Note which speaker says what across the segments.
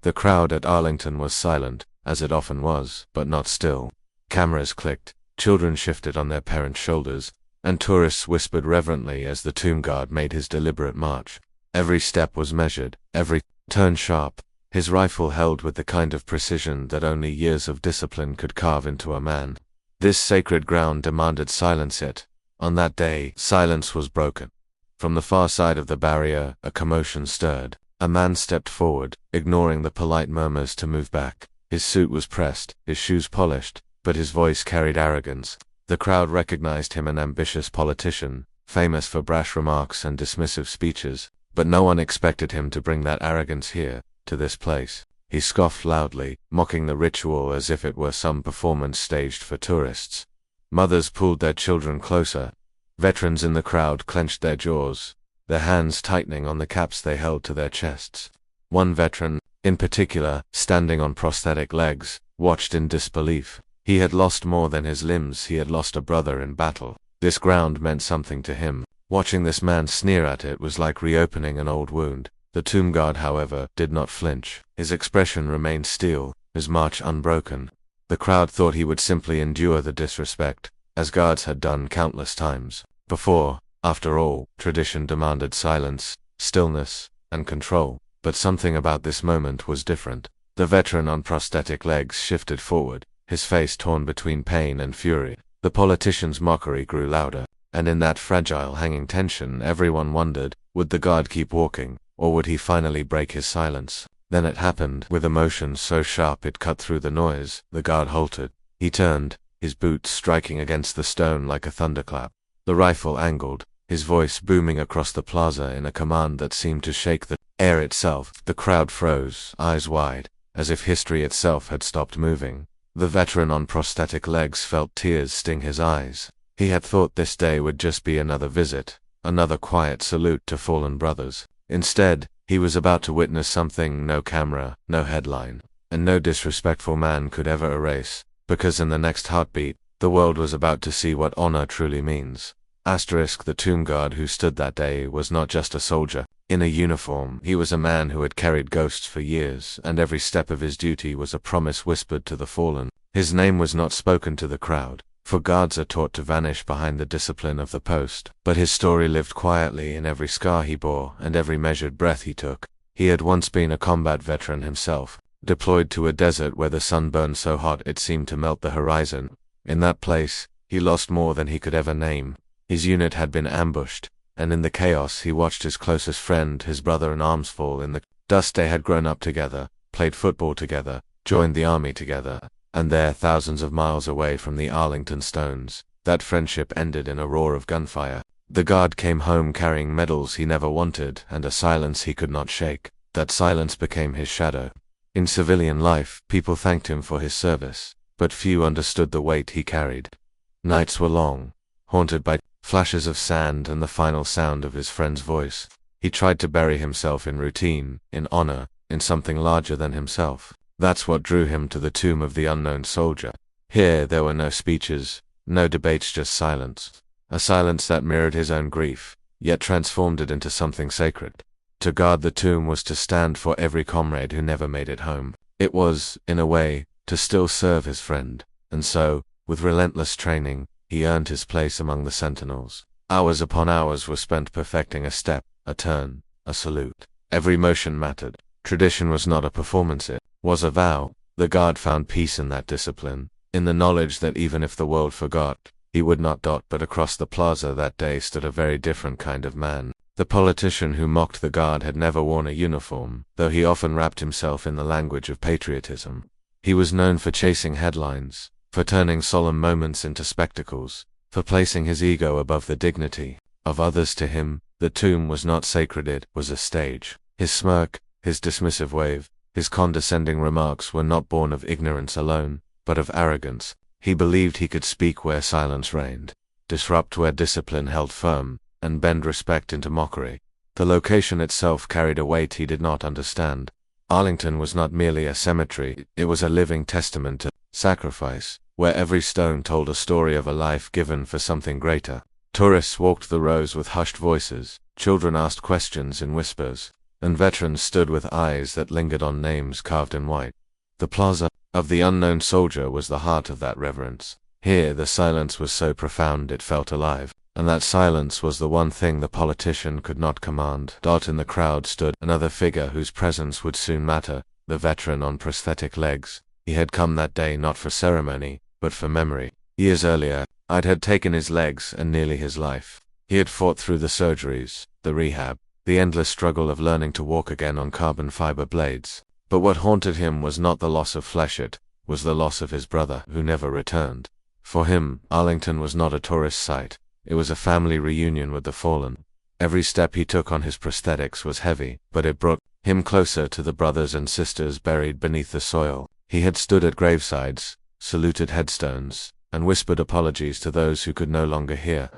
Speaker 1: The crowd at Arlington was silent, as it often was, but not still. Cameras clicked, children shifted on their parents' shoulders, and tourists whispered reverently as the tomb guard made his deliberate march. Every step was measured, every turn sharp, his rifle held with the kind of precision that only years of discipline could carve into a man. This sacred ground demanded silence, yet, on that day, silence was broken. From the far side of the barrier, a commotion stirred. A man stepped forward, ignoring the polite murmurs to move back. His suit was pressed, his shoes polished, but his voice carried arrogance. The crowd recognized him, an ambitious politician, famous for brash remarks and dismissive speeches, but no one expected him to bring that arrogance here, to this place. He scoffed loudly, mocking the ritual as if it were some performance staged for tourists. Mothers pulled their children closer. Veterans in the crowd clenched their jaws, their hands tightening on the caps they held to their chests. One veteran, in particular, standing on prosthetic legs, watched in disbelief. He had lost more than his limbs, he had lost a brother in battle. This ground meant something to him. Watching this man sneer at it was like reopening an old wound. The tomb guard, however, did not flinch. His expression remained steel, his march unbroken. The crowd thought he would simply endure the disrespect, as guards had done countless times before. After all, tradition demanded silence, stillness, and control. But something about this moment was different. The veteran on prosthetic legs shifted forward, his face torn between pain and fury. The politician's mockery grew louder, and in that fragile hanging tension everyone wondered, would the guard keep walking, or would he finally break his silence? Then it happened, with emotion so sharp it cut through the noise. The guard halted. He turned, his boots striking against the stone like a thunderclap. The rifle angled, his voice booming across the plaza in a command that seemed to shake the air itself. The crowd froze, eyes wide, as if history itself had stopped moving. The veteran on prosthetic legs felt tears sting his eyes. He had thought this day would just be another visit, another quiet salute to fallen brothers. Instead, he was about to witness something no camera, no headline, and no disrespectful man could ever erase, because in the next heartbeat, the world was about to see what honor truly means. The tomb guard who stood that day was not just a soldier in a uniform. He was a man who had carried ghosts for years, and every step of his duty was a promise whispered to the fallen. His name was not spoken to the crowd, for guards are taught to vanish behind the discipline of the post. But his story lived quietly in every scar he bore and every measured breath he took. He had once been a combat veteran himself, deployed to a desert where the sun burned so hot it seemed to melt the horizon. In that place, he lost more than he could ever name. His unit had been ambushed, and in the chaos he watched his closest friend, his brother in arms, fall in the dust. They had grown up together, played football together, joined the army together, and there, thousands of miles away from the Arlington stones, that friendship ended in a roar of gunfire. The guard came home carrying medals he never wanted and a silence he could not shake. That silence became his shadow. In civilian life, people thanked him for his service, but few understood the weight he carried. Nights were long, haunted by flashes of sand and the final sound of his friend's voice. He tried to bury himself in routine, in honor, in something larger than himself. That's what drew him to the tomb of the unknown soldier. Here there were no speeches, no debates, just silence. A silence that mirrored his own grief, yet transformed it into something sacred. To guard the tomb was to stand for every comrade who never made it home. It was, in a way, to still serve his friend. And so, with relentless training, he earned his place among the sentinels. Hours upon hours were spent perfecting a step, a turn, a salute. Every motion mattered. Tradition was not a performance, it was a vow. The guard found peace in that discipline, in the knowledge that even if the world forgot, he would not. But across the plaza that day stood a very different kind of man. The politician who mocked the guard had never worn a uniform, though he often wrapped himself in the language of patriotism. He was known for chasing headlines, for turning solemn moments into spectacles, for placing his ego above the dignity of others. To him, the tomb was not sacred, it was a stage. His smirk, his dismissive wave, his condescending remarks were not born of ignorance alone, but of arrogance. He believed he could speak where silence reigned, disrupt where discipline held firm, and bend respect into mockery. The location itself carried a weight he did not understand. Arlington was not merely a cemetery, it was a living testament to sacrifice, where every stone told a story of a life given for something greater. Tourists walked the rows with hushed voices, children asked questions in whispers, and veterans stood with eyes that lingered on names carved in white. The plaza of the unknown soldier was the heart of that reverence. Here the silence was so profound it felt alive, and that silence was the one thing the politician could not command. In the crowd stood another figure whose presence would soon matter, the veteran on prosthetic legs. He had come that day not for ceremony, but for memory. Years earlier, I'd had taken his legs and nearly his life. He had fought through the surgeries, the rehab, the endless struggle of learning to walk again on carbon fiber blades. But what haunted him was not the loss of flesh, it was the loss of his brother, who never returned. For him, Arlington was not a tourist site, it was a family reunion with the fallen. Every step he took on his prosthetics was heavy, but it brought him closer to the brothers and sisters buried beneath the soil. He had stood at gravesides, saluted headstones, and whispered apologies to those who could no longer hear.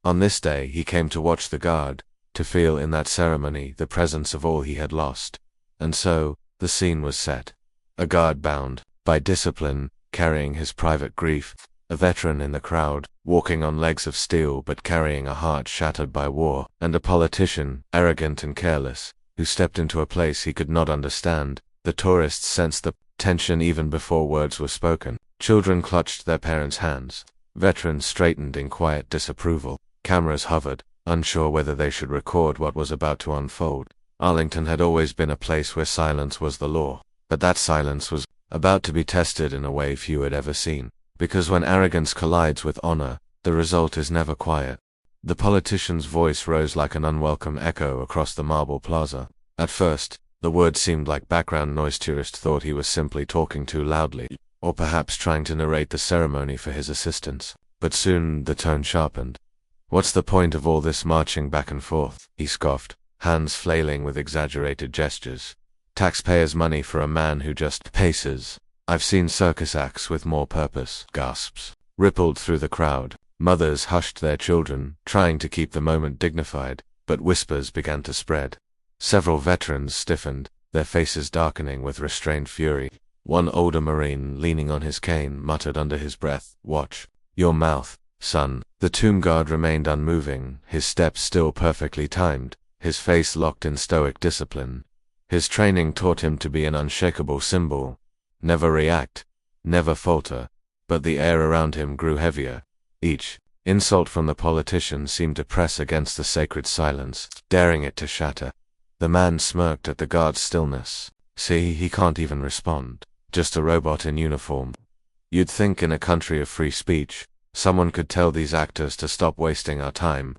Speaker 1: On this day he came to watch the guard, to feel in that ceremony the presence of all he had lost. And so, the scene was set. A guard bound by discipline, carrying his private grief, a veteran in the crowd, walking on legs of steel but carrying a heart shattered by war, and a politician, arrogant and careless, who stepped into a place he could not understand. The tourists sensed the tension even before words were spoken. Children clutched their parents' hands. Veterans straightened in quiet disapproval. Cameras hovered, unsure whether they should record what was about to unfold. Arlington had always been a place where silence was the law, but that silence was about to be tested in a way few had ever seen. Because when arrogance collides with honor, the result is never quiet. The politician's voice rose like an unwelcome echo across the marble plaza. At first, the words seemed like background noise. Tourists thought he was simply talking too loudly, or perhaps trying to narrate the ceremony for his assistants. But soon the tone sharpened. "What's the point of all this marching back and forth?" he scoffed, hands flailing with exaggerated gestures. "Taxpayers' money for a man who just paces. I've seen circus acts with more purpose." Gasps rippled through the crowd. Mothers hushed their children, trying to keep the moment dignified, but whispers began to spread. Several veterans stiffened, their faces darkening with restrained fury. One older Marine, leaning on his cane, muttered under his breath, "Watch your mouth, son." The tomb guard remained unmoving, his steps still perfectly timed, his face locked in stoic discipline. His training taught him to be an unshakable symbol. Never react, never falter. But the air around him grew heavier. Each insult from the politician seemed to press against the sacred silence, daring it to shatter. The man smirked at the guard's stillness. "See, he can't even respond. Just a robot in uniform." You'd think in a country of free speech, someone could tell these actors to stop wasting our time.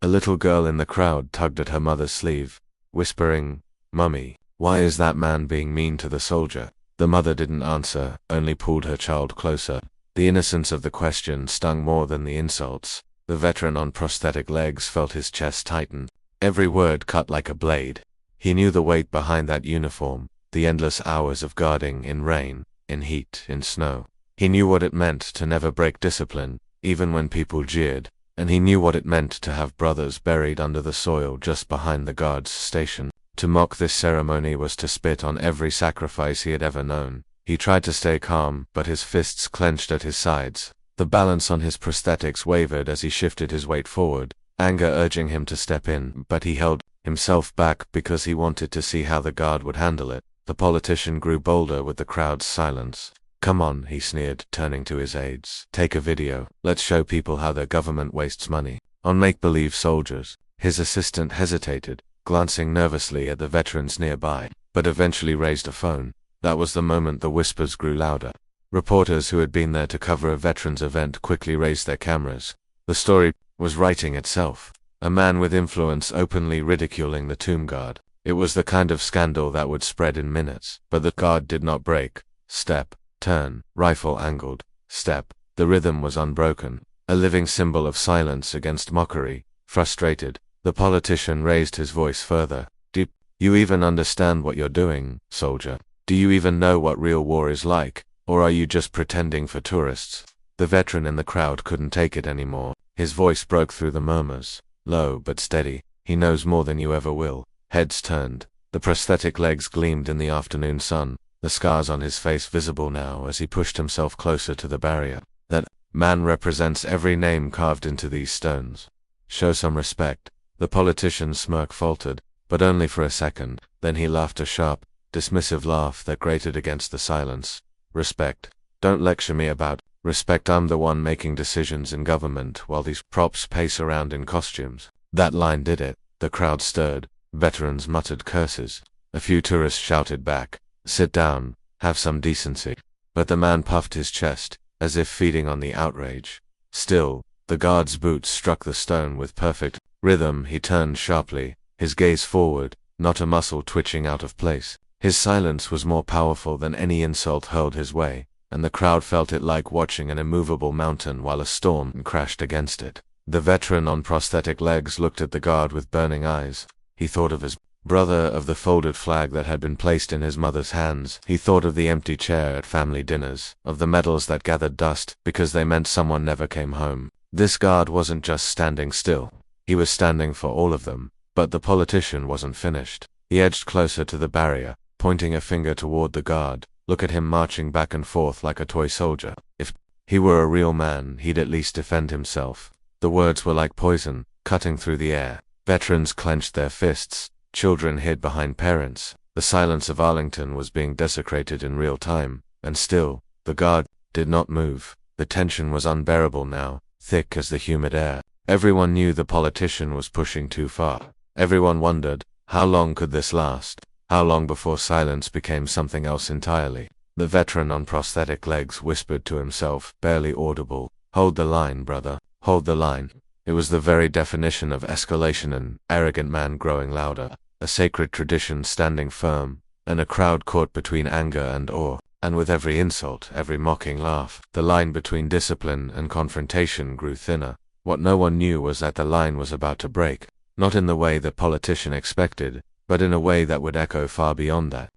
Speaker 1: A little girl in the crowd tugged at her mother's sleeve, whispering, "Mummy, why is that man being mean to the soldier?" The mother didn't answer, only pulled her child closer. The innocence of the question stung more than the insults. The veteran on prosthetic legs felt his chest tighten. Every word cut like a blade. He knew the weight behind that uniform, the endless hours of guarding in rain, in heat, in snow. He knew what it meant to never break discipline, even when people jeered, and he knew what it meant to have brothers buried under the soil just behind the guard's station. To mock this ceremony was to spit on every sacrifice he had ever known. He tried to stay calm, but his fists clenched at his sides. The balance on his prosthetics wavered as he shifted his weight forward, anger urging him to step in, but he held himself back because he wanted to see how the guard would handle it. The politician grew bolder with the crowd's silence. "Come on," he sneered, turning to his aides. "Take a video. Let's show people how their government wastes money on make-believe soldiers." His assistant hesitated, glancing nervously at the veterans nearby, but eventually raised a phone. That was the moment the whispers grew louder. Reporters who had been there to cover a veterans event quickly raised their cameras. The story was writing itself. A man with influence openly ridiculing the tomb guard. It was the kind of scandal that would spread in minutes. But the guard did not break. Step, turn, rifle angled. Step. The rhythm was unbroken. A living symbol of silence against mockery. Frustrated, the politician raised his voice further. "Do you even understand what you're doing, soldier? Do you even know what real war is like? Or are you just pretending for tourists?" The veteran in the crowd couldn't take it anymore. His voice broke through the murmurs, low but steady. "He knows more than you ever will." Heads turned. The prosthetic legs gleamed in the afternoon sun, the scars on his face visible now as he pushed himself closer to the barrier. "That man represents every name carved into these stones. Show some respect." The politician's smirk faltered. but only for a second. Then he laughed, a sharp, dismissive laugh that grated against the silence. Respect. Don't lecture me about respect. I'm the one making decisions in government while these props pace around in costumes. That line did it. The crowd stirred. Veterans muttered curses. A few tourists shouted back, "Sit down, have some decency." But the man puffed his chest, as if feeding on the outrage. Still, the guard's boots struck the stone with perfect rhythm. He turned sharply, his gaze forward, not a muscle twitching out of place. His silence was more powerful than any insult hurled his way, and the crowd felt it like watching an immovable mountain while a storm crashed against it. The veteran on prosthetic legs looked at the guard with burning eyes. He thought of his brother, of the folded flag that had been placed in his mother's hands. He thought of the empty chair at family dinners, of the medals that gathered dust because they meant someone never came home. This guard wasn't just standing still. He was standing for all of them. But the politician wasn't finished. He edged closer to the barrier, pointing a finger toward the guard. Look at him marching back and forth like a toy soldier. If he were a real man, he'd at least defend himself. The words were like poison, cutting through the air. Veterans clenched their fists. Children hid behind parents. The silence of Arlington was being desecrated in real time, and still, the guard did not move. The tension was unbearable now, thick as the humid air. Everyone knew the politician was pushing too far. Everyone wondered, how long could this last? How long before silence became something else entirely? The veteran on prosthetic legs whispered to himself, barely audible, "Hold the line, brother. Hold the line." It was the very definition of escalation, an arrogant man growing louder, a sacred tradition standing firm, and a crowd caught between anger and awe. And with every insult, every mocking laugh, the line between discipline and confrontation grew thinner. What no one knew was that the line was about to break. Not in the way the politician expected, but in a way that would echo far beyond that.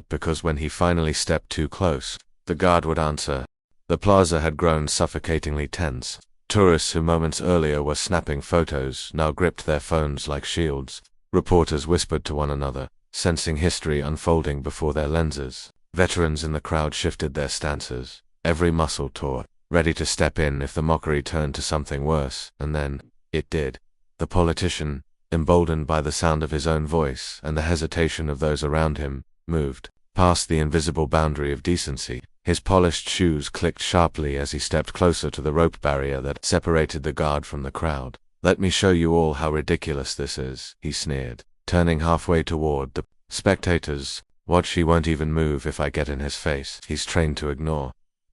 Speaker 1: Because when he finally stepped too close, the guard would answer. The plaza had grown suffocatingly tense. Tourists who moments earlier were snapping photos now gripped their phones like shields. Reporters whispered to one another, sensing history unfolding before their lenses. Veterans in the crowd shifted their stances, every muscle taut, ready to step in if the mockery turned to something worse, and then, it did. The politician, emboldened by the sound of his own voice and the hesitation of those around him, moved past the invisible boundary of decency. His polished shoes clicked sharply as he stepped closer to the rope barrier that separated the guard from the crowd. "Let me show you all how ridiculous this is," he sneered, turning halfway toward the spectators. "Watch, he won't even move if I get in his face. He's trained to ignore."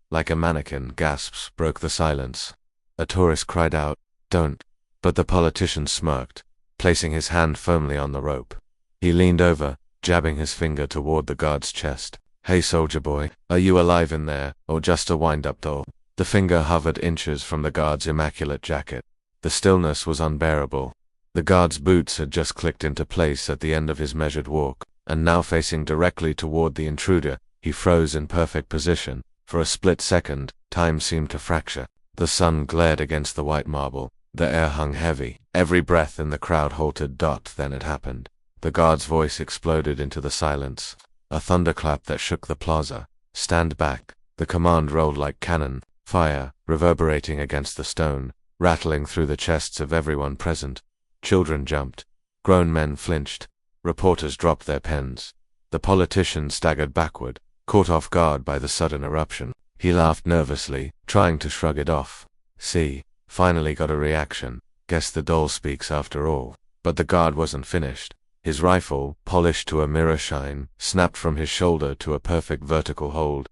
Speaker 1: Like a mannequin, gasps broke the silence. A tourist cried out, "Don't." But the politician smirked, placing his hand firmly on the rope. He leaned over, jabbing his finger toward the guard's chest. "Hey, soldier boy, are you alive in there, or just a wind-up doll?" The finger hovered inches from the guard's immaculate jacket. The stillness was unbearable. The guard's boots had just clicked into place at the end of his measured walk, and now facing directly toward the intruder, he froze in perfect position. For a split second, time seemed to fracture. The sun glared against the white marble. The air hung heavy. Every breath in the crowd halted. Then it happened. The guard's voice exploded into the silence. A thunderclap that shook the plaza. "Stand back." The command rolled like cannon, fire reverberating against the stone, rattling through the chests of everyone present. Children jumped. Grown men flinched. Reporters dropped their pens. The politician staggered backward, caught off guard by the sudden eruption. He laughed nervously, trying to shrug it off. "See, finally got a reaction. Guess the doll speaks after all." But the guard wasn't finished. His rifle, polished to a mirror shine, snapped from his shoulder to a perfect vertical hold,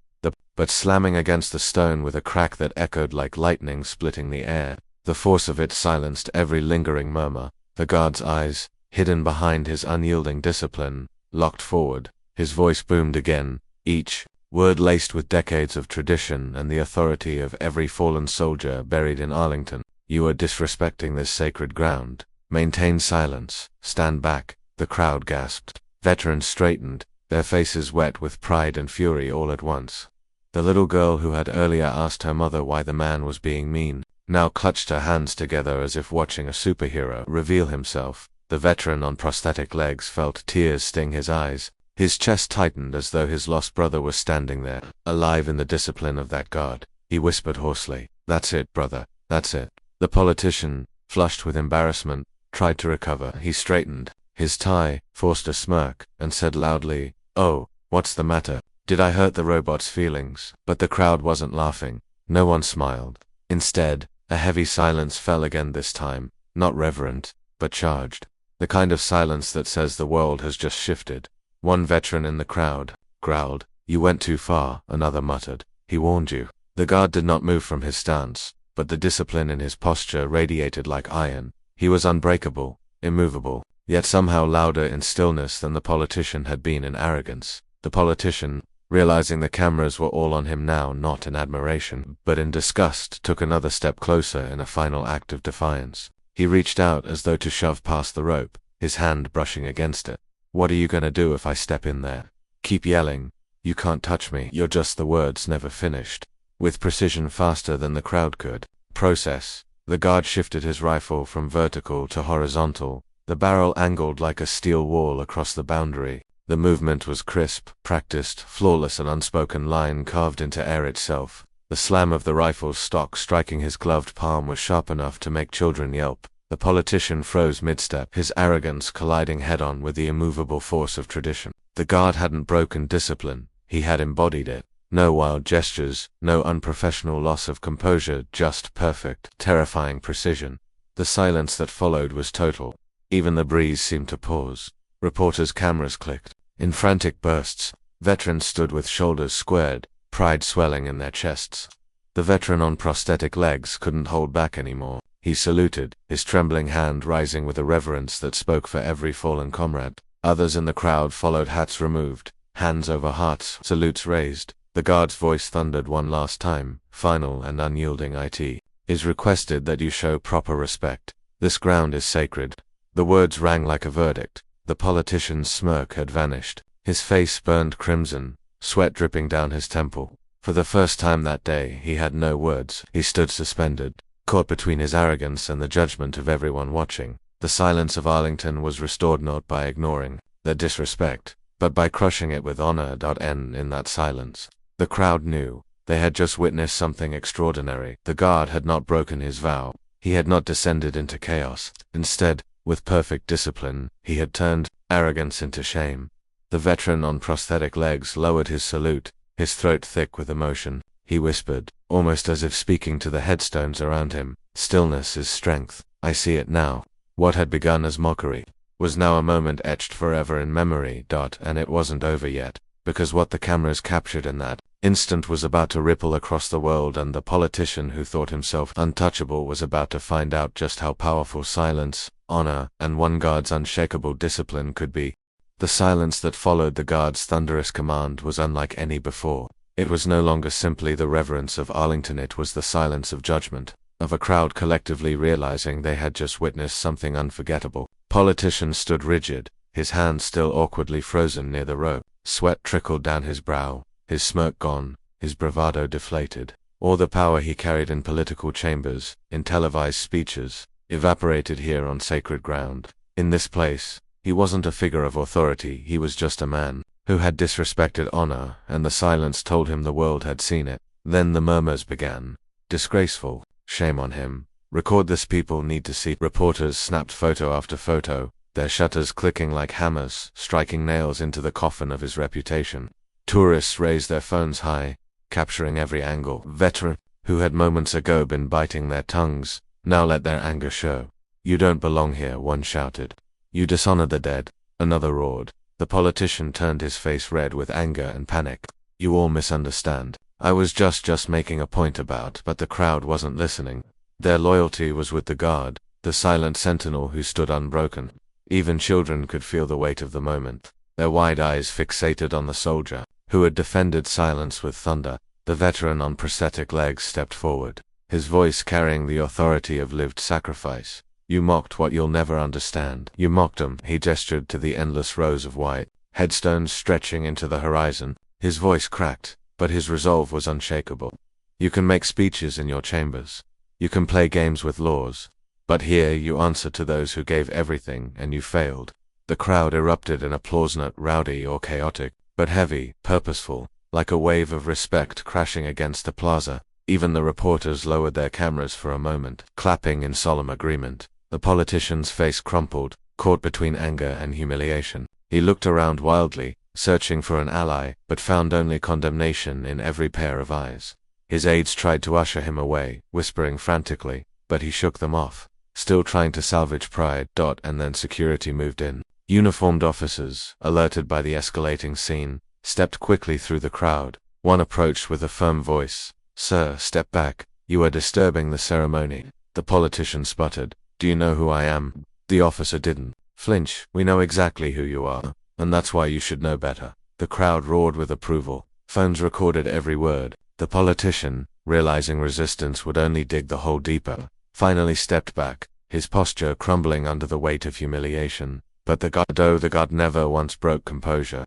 Speaker 1: but slamming against the stone with a crack that echoed like lightning splitting the air. The force of it silenced every lingering murmur. The guard's eyes, hidden behind his unyielding discipline, locked forward. His voice boomed again, each word laced with decades of tradition and the authority of every fallen soldier buried in Arlington. "You are disrespecting this sacred ground. Maintain silence. Stand back." The crowd gasped. Veterans straightened, their faces wet with pride and fury all at once. The little girl who had earlier asked her mother why the man was being mean, now clutched her hands together as if watching a superhero reveal himself. The veteran on prosthetic legs felt tears sting his eyes. His chest tightened as though his lost brother was standing there, alive in the discipline of that guard. He whispered hoarsely, "That's it, brother. That's it." The politician, flushed with embarrassment, tried to recover. He straightened, His tie forced a smirk, and said loudly, "Oh, what's the matter? Did I hurt the robot's feelings?" But the crowd wasn't laughing. No one smiled. Instead, a heavy silence fell again this time, not reverent, but charged. The kind of silence that says the world has just shifted. One veteran in the crowd growled, "You went too far," another muttered, "He warned you." The guard did not move from his stance, but the discipline in his posture radiated like iron. He was unbreakable, immovable, yet somehow louder in stillness than the politician had been in arrogance. The politician, realizing the cameras were all on him now, not in admiration, but in disgust, took another step closer in a final act of defiance. He reached out as though to shove past the rope, his hand brushing against it. "What are you gonna do if I step in there?" "Keep yelling. You can't touch me." You're just the words never finished. With precision faster than the crowd could process, the guard shifted his rifle from vertical to horizontal, the barrel angled like a steel wall across the boundary. The movement was crisp, practiced, flawless, an unspoken line carved into air itself. The slam of the rifle's stock striking his gloved palm was sharp enough to make children yelp. The politician froze mid-step, his arrogance colliding head-on with the immovable force of tradition. The guard hadn't broken discipline, he had embodied it. No wild gestures, no unprofessional loss of composure, just perfect, terrifying precision. The silence that followed was total. Even the breeze seemed to pause. Reporters' cameras clicked. In frantic bursts, veterans stood with shoulders squared, pride swelling in their chests. The veteran on prosthetic legs couldn't hold back anymore. He saluted, his trembling hand rising with a reverence that spoke for every fallen comrade. Others in the crowd followed, hats removed, hands over hearts, salutes raised. The guard's voice thundered one last time, final and unyielding. "It is requested that you show proper respect. This ground is sacred." The words rang like a verdict. The politician's smirk had vanished. His face burned crimson, sweat dripping down his temple. For the first time that day, he had no words. He stood suspended, caught between his arrogance and the judgment of everyone watching. The silence of Arlington was restored not by ignoring their disrespect, but by crushing it with honor. In that silence, the crowd knew they had just witnessed something extraordinary. The guard had not broken his vow. He had not descended into chaos. Instead, with perfect discipline, he had turned arrogance into shame. The veteran on prosthetic legs lowered his salute, his throat thick with emotion. He whispered, almost as if speaking to the headstones around him, "Stillness is strength. I see it now." What had begun as mockery was now a moment etched forever in memory. And it wasn't over yet, because what the cameras captured in that instant was about to ripple across the world, and the politician who thought himself untouchable was about to find out just how powerful silence, honor, and one guard's unshakable discipline could be. The silence that followed the guard's thunderous command was unlike any before. It was no longer simply the reverence of Arlington, it was the silence of judgment, of a crowd collectively realizing they had just witnessed something unforgettable. Politician stood rigid, his hand still awkwardly frozen near the rope. Sweat trickled down his brow, his smirk gone, his bravado deflated. All the power he carried in political chambers, in televised speeches, evaporated here on sacred ground. In this place, he wasn't a figure of authority, he was just a man who had disrespected honor, and the silence told him the world had seen it. Then the murmurs began. "Disgraceful. Shame on him. Record this, people need to see." Reporters snapped photo after photo, their shutters clicking like hammers, striking nails into the coffin of his reputation. Tourists raised their phones high, capturing every angle. Veteran, who had moments ago been biting their tongues, now let their anger show. "You don't belong here," one shouted. "You dishonor the dead," another roared. The politician turned his face red with anger and panic. "You all misunderstand. I was just making a point about." But the crowd wasn't listening. Their loyalty was with the guard, the silent sentinel who stood unbroken. Even children could feel the weight of the moment, their wide eyes fixated on the soldier, who had defended silence with thunder. The veteran on prosthetic legs stepped forward, his voice carrying the authority of lived sacrifice. "You mocked what you'll never understand. You mocked them." He gestured to the endless rows of white headstones stretching into the horizon. His voice cracked, but his resolve was unshakable. "You can make speeches in your chambers. You can play games with laws. But here you answer to those who gave everything, and you failed." The crowd erupted in applause, not rowdy or chaotic, but heavy, purposeful, like a wave of respect crashing against the plaza. Even the reporters lowered their cameras for a moment, clapping in solemn agreement. The politician's face crumpled, caught between anger and humiliation. He looked around wildly, searching for an ally, but found only condemnation in every pair of eyes. His aides tried to usher him away, whispering frantically, but he shook them off, still trying to salvage pride. And then security moved in. Uniformed officers, alerted by the escalating scene, stepped quickly through the crowd. One approached with a firm voice. "Sir, step back. You are disturbing the ceremony." The politician sputtered. "Do you know who I am?" The officer didn't flinch. "We know exactly who you are, and that's why you should know better." The crowd roared with approval. Phones recorded every word. The politician, realizing resistance would only dig the hole deeper, finally stepped back, his posture crumbling under the weight of humiliation. But the god never once broke composure.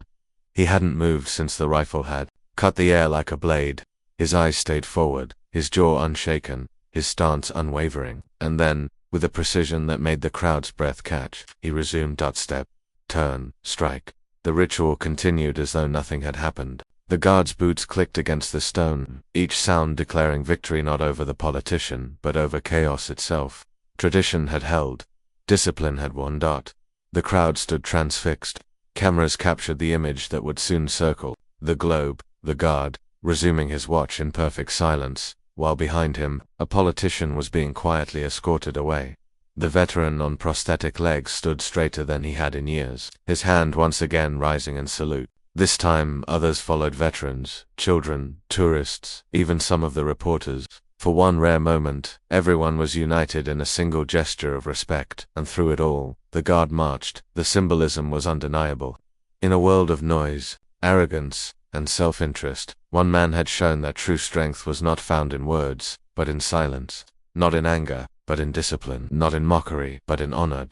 Speaker 1: He hadn't moved since the rifle had cut the air like a blade. His eyes stayed forward, his jaw unshaken, his stance unwavering, and then, with a precision that made the crowd's breath catch, he resumed. Step, turn, strike. The ritual continued as though nothing had happened. The guard's boots clicked against the stone, each sound declaring victory not over the politician, but over chaos itself. Tradition had held. Discipline had won. The crowd stood transfixed. Cameras captured the image that would soon circle the globe, the guard, resuming his watch in perfect silence, while behind him, a politician was being quietly escorted away. The veteran on prosthetic legs stood straighter than he had in years, his hand once again rising in salute. This time, others followed: veterans, children, tourists, even some of the reporters. For one rare moment, everyone was united in a single gesture of respect, and through it all, the guard marched. The symbolism was undeniable. In a world of noise, arrogance, and self-interest, one man had shown that true strength was not found in words, but in silence. Not in anger, but in discipline. Not in mockery, but in honor.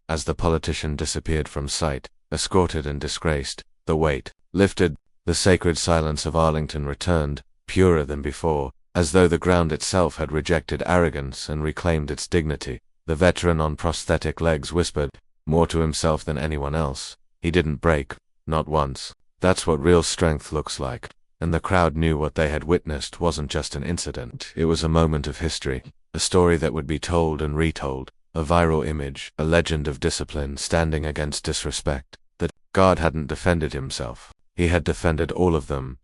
Speaker 1: As the politician disappeared from sight, escorted and disgraced, the weight lifted. The sacred silence of Arlington returned, purer than before, as though the ground itself had rejected arrogance and reclaimed its dignity. The veteran on prosthetic legs whispered, more to himself than anyone else, "He didn't break, not once. That's what real strength looks like." And the crowd knew what they had witnessed wasn't just an incident, it was a moment of history, a story that would be told and retold, a viral image, a legend of discipline standing against disrespect. The guard hadn't defended himself, he had defended all of them.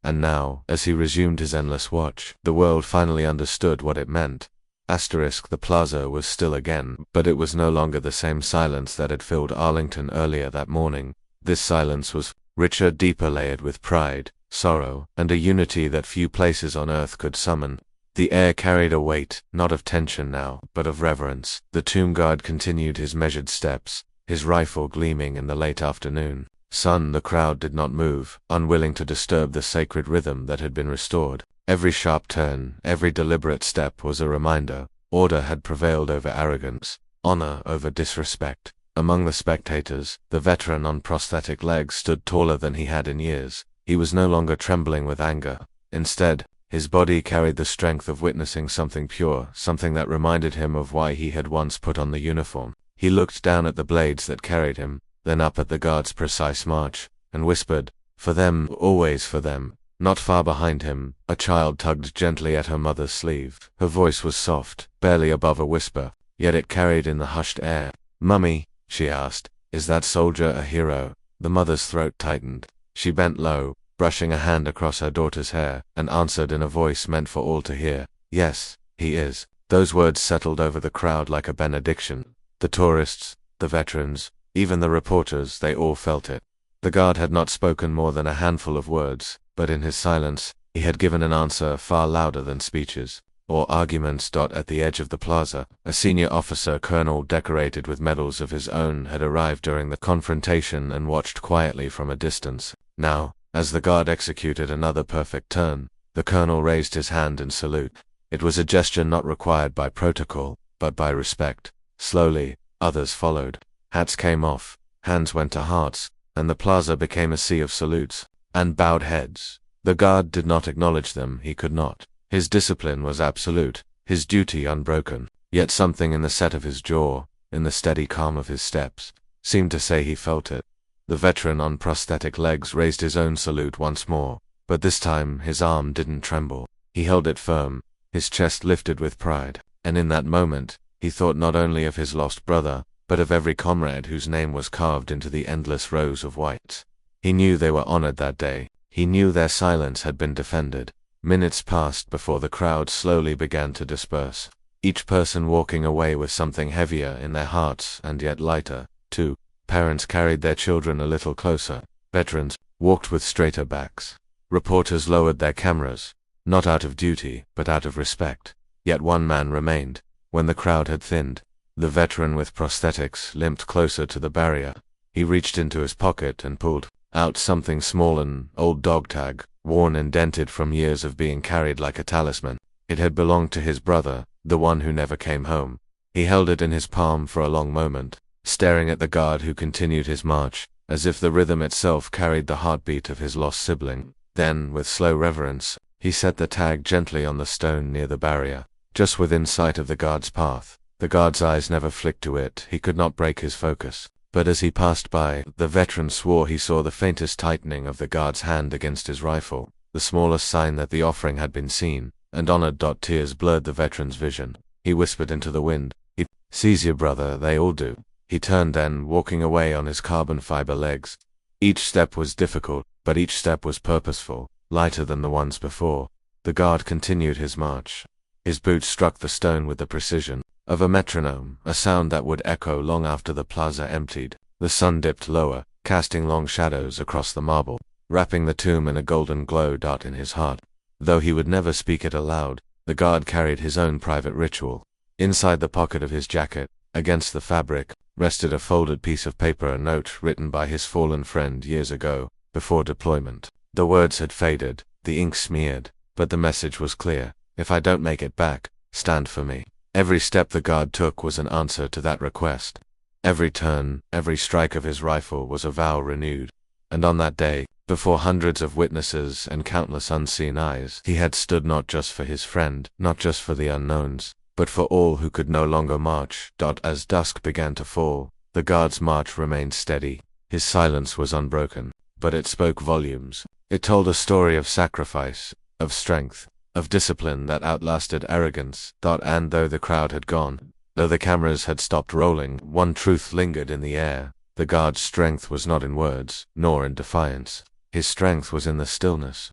Speaker 1: And now, as he resumed his endless watch, the world finally understood what it meant. The plaza was still again, but it was no longer the same silence that had filled Arlington earlier that morning. This silence was richer, deeper, layered with pride, sorrow, and a unity that few places on earth could summon. The air carried a weight, not of tension now, but of reverence. The tomb guard continued his measured steps, his rifle gleaming in the late afternoon sun. The crowd did not move, unwilling to disturb the sacred rhythm that had been restored. Every sharp turn, every deliberate step was a reminder. Order had prevailed over arrogance, honor over disrespect. Among the spectators, the veteran on prosthetic legs stood taller than he had in years. He was no longer trembling with anger. Instead, his body carried the strength of witnessing something pure, something that reminded him of why he had once put on the uniform. He looked down at the blades that carried him, then up at the guard's precise march, and whispered, "For them, always for them." Not far behind him, a child tugged gently at her mother's sleeve. Her voice was soft, barely above a whisper, yet it carried in the hushed air. "Mummy," she asked, "is that soldier a hero?" The mother's throat tightened. She bent low, brushing a hand across her daughter's hair, and answered in a voice meant for all to hear, "Yes, he is." Those words settled over the crowd like a benediction. The tourists, the veterans, even the reporters, they all felt it. The guard had not spoken more than a handful of words, but in his silence, he had given an answer far louder than speeches or arguments. At the edge of the plaza, a senior officer, colonel decorated with medals of his own, had arrived during the confrontation and watched quietly from a distance. Now, as the guard executed another perfect turn, the colonel raised his hand in salute. It was a gesture not required by protocol, but by respect. Slowly, others followed. Hats came off, hands went to hearts, and the plaza became a sea of salutes and bowed heads. The guard did not acknowledge them, he could not. His discipline was absolute, his duty unbroken. Yet something in the set of his jaw, in the steady calm of his steps, seemed to say he felt it. The veteran on prosthetic legs raised his own salute once more, but this time his arm didn't tremble. He held it firm, his chest lifted with pride, and in that moment, he thought not only of his lost brother, but of every comrade whose name was carved into the endless rows of whites. He knew they were honored that day. He knew their silence had been defended. Minutes passed before the crowd slowly began to disperse, each person walking away with something heavier in their hearts and yet lighter, too. Parents carried their children a little closer. Veterans walked with straighter backs. Reporters lowered their cameras, not out of duty, but out of respect. Yet one man remained. When the crowd had thinned, the veteran with prosthetics limped closer to the barrier. He reached into his pocket and pulled out something small, an old dog tag, worn and dented from years of being carried like a talisman. It had belonged to his brother, the one who never came home. He held it in his palm for a long moment, staring at the guard who continued his march, as if the rhythm itself carried the heartbeat of his lost sibling. Then, with slow reverence, he set the tag gently on the stone near the barrier, just within sight of the guard's path. The guard's eyes never flicked to it. He could not break his focus. But as he passed by, the veteran swore he saw the faintest tightening of the guard's hand against his rifle, the smallest sign that the offering had been seen, and honored. Tears blurred the veteran's vision. He whispered into the wind, "He sees you, brother, they all do." He turned then, walking away on his carbon fiber legs. Each step was difficult, but each step was purposeful, lighter than the ones before. The guard continued his march. His boots struck the stone with the precision of a metronome, a sound that would echo long after the plaza emptied. The sun dipped lower, casting long shadows across the marble, wrapping the tomb in a golden glow. In his heart, though he would never speak it aloud, the guard carried his own private ritual. Inside the pocket of his jacket, against the fabric, rested a folded piece of paper, a note written by his fallen friend years ago, before deployment. The words had faded, the ink smeared, but the message was clear. "If I don't make it back, stand for me." Every step the guard took was an answer to that request. Every turn, every strike of his rifle was a vow renewed. And on that day, before hundreds of witnesses and countless unseen eyes, he had stood not just for his friend, not just for the unknowns, but for all who could no longer march. As dusk began to fall, the guard's march remained steady. His silence was unbroken, but it spoke volumes. It told a story of sacrifice, of strength, of discipline that outlasted arrogance. And though the crowd had gone, though the cameras had stopped rolling, one truth lingered in the air. The guard's strength was not in words, nor in defiance. His strength was in the stillness.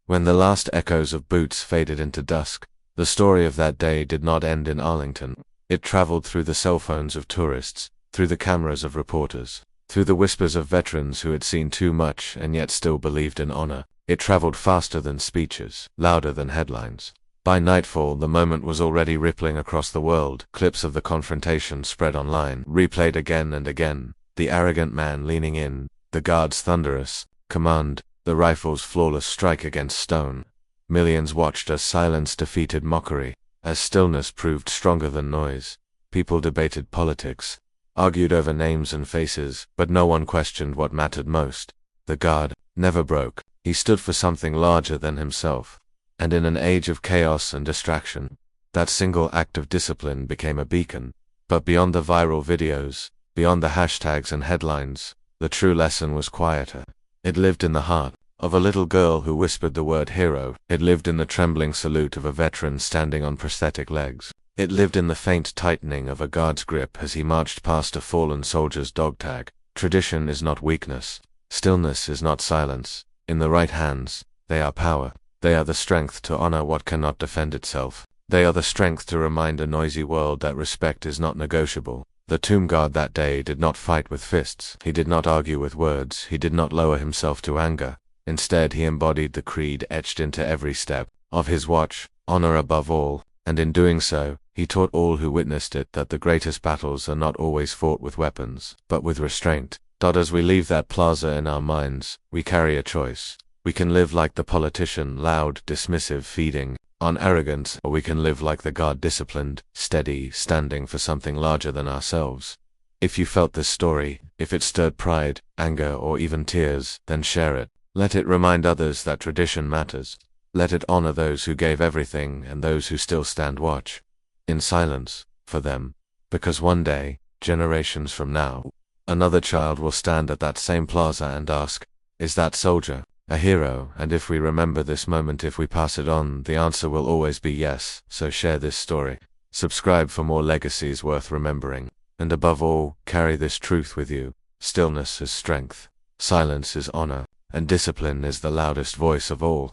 Speaker 1: When the last echoes of boots faded into dusk, the story of that day did not end in Arlington. It traveled through the cell phones of tourists, through the cameras of reporters, through the whispers of veterans who had seen too much and yet still believed in honor. It traveled faster than speeches, louder than headlines. By nightfall, the moment was already rippling across the world. Clips of the confrontation spread online, replayed again and again. The arrogant man leaning in, the guard's thunderous command, the rifle's flawless strike against stone. Millions watched as silence defeated mockery, as stillness proved stronger than noise. People debated politics, argued over names and faces, but no one questioned what mattered most. The guard never broke. He stood for something larger than himself. And in an age of chaos and distraction, that single act of discipline became a beacon. But beyond the viral videos, beyond the hashtags and headlines, the true lesson was quieter. It lived in the heart of a little girl who whispered the word hero. It lived in the trembling salute of a veteran standing on prosthetic legs. It lived in the faint tightening of a guard's grip as he marched past a fallen soldier's dog tag. Tradition is not weakness. Stillness is not silence. In the right hands, they are power. They are the strength to honor what cannot defend itself. They are the strength to remind a noisy world that respect is not negotiable. The tomb guard that day did not fight with fists. He did not argue with words. He did not lower himself to anger. Instead, he embodied the creed etched into every step of his watch, honor above all, and in doing so, he taught all who witnessed it that the greatest battles are not always fought with weapons, but with restraint. As we leave that plaza in our minds, we carry a choice. We can live like the politician, loud, dismissive, feeding on arrogance, or we can live like the guard, disciplined, steady, standing for something larger than ourselves. If you felt this story, if it stirred pride, anger, or even tears, then share it. Let it remind others that tradition matters. Let it honor those who gave everything and those who still stand watch, in silence, for them. Because one day, generations from now, another child will stand at that same plaza and ask, is that soldier a hero? And if we remember this moment, if we pass it on, the answer will always be yes. So share this story. Subscribe for more legacies worth remembering. And above all, carry this truth with you: stillness is strength, silence is honor, and discipline is the loudest voice of all.